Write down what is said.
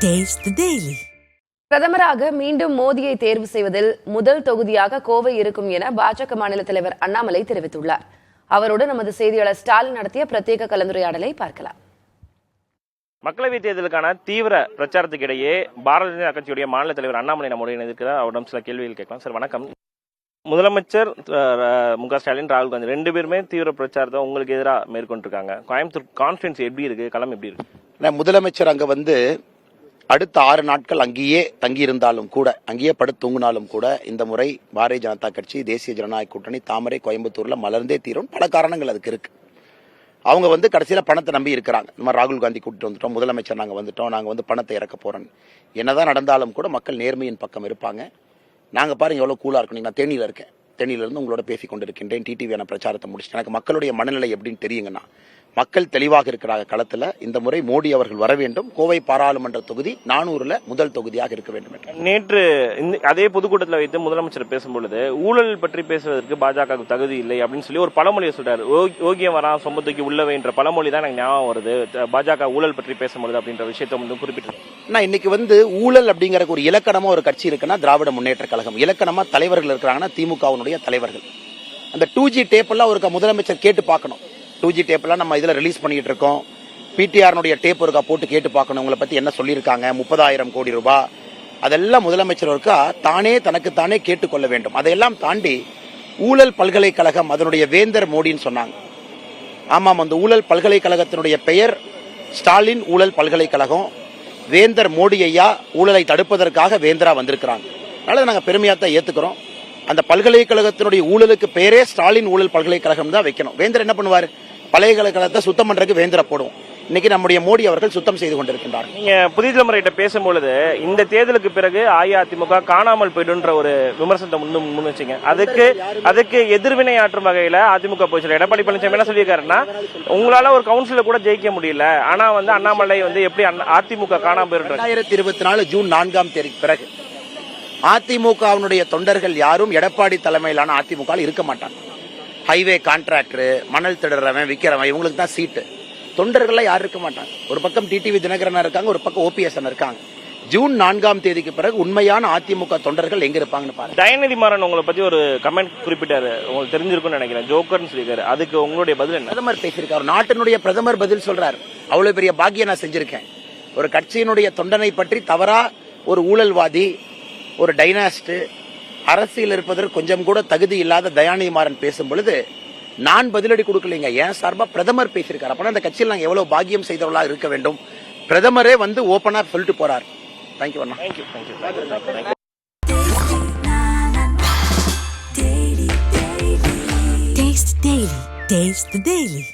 Taste the Daily. பிரதமராக மீண்டும் மோடியை தேர்வு செய்வதில் முதல் தொகுதியாக கோவை இருக்கும் என பாஜக மாநில தலைவர் அண்ணாமலை தெரிவித்துள்ளார். அவரோடு நமது செய்தியாளர் ஸ்டாலின் நடத்திய பிரத்யேக கலந்துரையாடலை பார்க்கலாம். மக்களவைத் தேர்தலுக்கான தீவிர பிரச்சாரத்துக்கு இடையே பாரதிய ஜனதா கட்சியுடைய மாநில தலைவர் அண்ணாமலை நம்முடைய இணைந்திருக்கிறார். அவரிடம் சில கேள்விகள் கேட்கலாம். சார் வணக்கம். முதலமைச்சர் மு.க. ஸ்டாலின், ராகுல் காந்தி ரெண்டு பேருமே தீவிர பிரச்சாரத்தை உங்களுக்கு எதிராக மேற்கொண்டிருக்காங்க. கோயம்புத்தூர் கான்ஃபரன்ஸ் எப்படி இருக்கு, களம் எப்படி இருக்கு? முதலமைச்சர் அங்க அடுத்த 6 நாட்கள் அங்கேயே தங்கியிருந்தாலும் கூட, அங்கேயே படுத்து தூங்கினாலும் கூட, இந்த முறை பாரதிய ஜனதா கட்சி, தேசிய ஜனநாயக கூட்டணி, தாமரை கோயம்புத்தூர்ல மலர்ந்தே தீரும். பல காரணங்கள் அதுக்கு இருக்கு. அவங்க கடைசியில பணத்தை நம்பி இருக்கிறாங்க. இந்த மாதிரி ராகுல் காந்தி கூட்டிட்டு வந்துட்டோம், முதலமைச்சர் நாங்க வந்துட்டோம், நாங்க பணத்தை இறக்க போறோம். என்னதான் நடந்தாலும் கூட மக்கள் நேர்மையின் பக்கம் இருப்பாங்க. நாங்க பாருங்க எவ்வளவு கூலா இருக்கும். நான் தேனியில இருக்கேன். தேனியில இருந்து உங்களோட பேசிக் கொண்டிருக்கின்றேன். டிடிவியான பிரச்சாரத்தை முடிச்சுட்டு எனக்கு மக்களுடைய மனநிலை எப்படின்னு தெரியுங்கன்னா, மக்கள் தெளிவாக இருக்கிறாங்க களத்துல. இந்த முறை மோடி அவர்கள் வர வேண்டும். கோவை பாராளுமன்ற தொகுதி 400ல முதல் தொகுதியாக இருக்க வேண்டும். நேற்று அதே பொதுக்கூட்டத்தில் வைத்து முதலமைச்சர் பேசும்பொழுது ஊழல் பற்றி பேசுவதற்கு பாஜக தகுதி இல்லை அப்படின்னு சொல்லி ஒரு பழமொழியை சொல்றாரு. ஓகியம் வரா சொம்பத்துக்கு உள்ளவை என்ற பழமொழி தான் எனக்கு ஞாபகம் வருது. பாஜக ஊழல் பற்றி பேசும்பொழுது அப்படின்ற விஷயத்தை குறிப்பிட்டு இன்னைக்கு ஊழல் அப்படிங்கிற ஒரு இலக்கணமா ஒரு கட்சி இருக்குன்னா திராவிட முன்னேற்ற கழகம். இலக்கணமா தலைவர்கள் இருக்கிறாங்கன்னா திமுகவுடைய தலைவர்கள். அந்த 2G டேப் எல்லாம் ஒரு முதலமைச்சர் கேட்டு பார்க்கணும். 2G டேப் எல்லாம் நம்ம இதுல ரிலீஸ் பண்ணிட்டு இருக்கோம். பிடிஆர் டேப் ஒருக்கா போட்டு கேட்டு பார்க்கணும். உங்களை பத்தி என்ன சொல்லியிருக்காங்க, 30,000 கோடி ரூபாய், அதெல்லாம் முதலமைச்சர் ஒருக்கா தானே தனக்கு தானே கேட்டுக்கொள்ள வேண்டும். அதையெல்லாம் தாண்டி ஊழல் பல்கலைக்கழகம் அதனுடைய வேந்தர் மோடின்னு சொன்னாங்க. ஆமாம், அந்த ஊழல் பல்கலைக்கழகத்தினுடைய பெயர் ஸ்டாலின் ஊழல் பல்கலைக்கழகம். வேந்தர் மோடி ஐயா ஊழலை தடுப்பதற்காக வேந்தரா வந்திருக்கிறாங்க. அதனால நாங்க பெருமையா தான் ஏத்துக்கிறோம். அந்த பல்கலைக்கழகத்தினுடைய ஊழலுக்கு பெயரே ஸ்டாலின் ஊழல் பல்கலைக்கழகம் தான் வைக்கணும். வேந்தர் என்ன பண்ணுவாரு? பல்கலைக்கழகத்தை சுத்தம் பண்றதுக்கு வேந்தரை போடுவோம். இன்னைக்கு நம்முடைய மோடி அவர்கள் சுத்தம் செய்து கொண்டிருக்கின்றார். நீங்க புதிய தலைமுறையிட்ட பேசும்பொழுது இந்த தேர்தலுக்கு பிறகு அஇஅதிமுக காணாமல் போயிடுன்ற ஒரு விமர்சனத்தை முன் வச்சீங்க. அதுக்கு எதிர்வினை ஆற்றும் வகையில அதிமுக போய் எடப்பாடி பழனிசாமி என்ன சொல்லியிருக்காருன்னா, உங்களால ஒரு கவுன்சில கூட ஜெயிக்க முடியல, ஆனா அண்ணாமலை எப்படி அதிமுக காணாமல் போயிடுற 2024 ஜூன் 4ஆம் தேதிக்கு பிறகு அதிமுகவினுடைய தொண்டர்கள் யாரும் எடப்பாடி தலைமையிலான அதிமுக இருக்க மாட்டாங்க. ஹைவே கான்ட்ராக்டர், மணல் திடறவன், விக்கிறவன், இவங்களுக்கு தான் சீட்டு. தொண்டர்கள் யாரும் இருக்க மாட்டாங்க. ஒரு பக்கம் டிடிவி தினகரன் இருக்காங்க, ஒரு பக்கம் ஓபிஎஸ் இருக்காங்க. ஜூன் 4ஆம் தேதிக்கு பிறகு உண்மையான அதிமுக தொண்டர்கள் எங்க இருப்பாங்கன்னு பாருங்க. தயநிதி மாறன் உங்களை பத்தி ஒரு கமெண்ட் குறிப்பிட்டாரு, உங்களுக்கு தெரிஞ்சிருக்கும்னு நினைக்கிறேன், ஜோக்கர்னு சொல்லியிருக்காரு. அதுக்கு உங்களுடைய பதில் என்ன? பிரதமர் பேசியிருக்காரு, நாட்டினுடைய பிரதமர் பதில் சொல்றாரு. அவ்வளவு பெரிய பாக்கியம் நான் செஞ்சிருக்கேன். ஒரு கட்சியினுடைய தொண்டனை பற்றி தவறா ஒரு ஊழல்வாதி, ஒரு டைனாஸ்ட், அரசியல் இருப்பதற்கு கொஞ்சம் கூட தகுதி இல்லாத தயாநிதி மாறன் பேசும் பொழுது நான் பதிலடி கொடுக்கலீங்க. ஏன் சார்பா பிரதமர் பேசியிருக்காரு. அப்பனா அந்த கட்சியில் நாங்க எவ்வளவு பாக்கியம் செய்தவர்களா இருக்க வேண்டும். பிரதமரே ஓபனா சொல்லிட்டு போறாரு. Thank you Anna. Taste the Daily.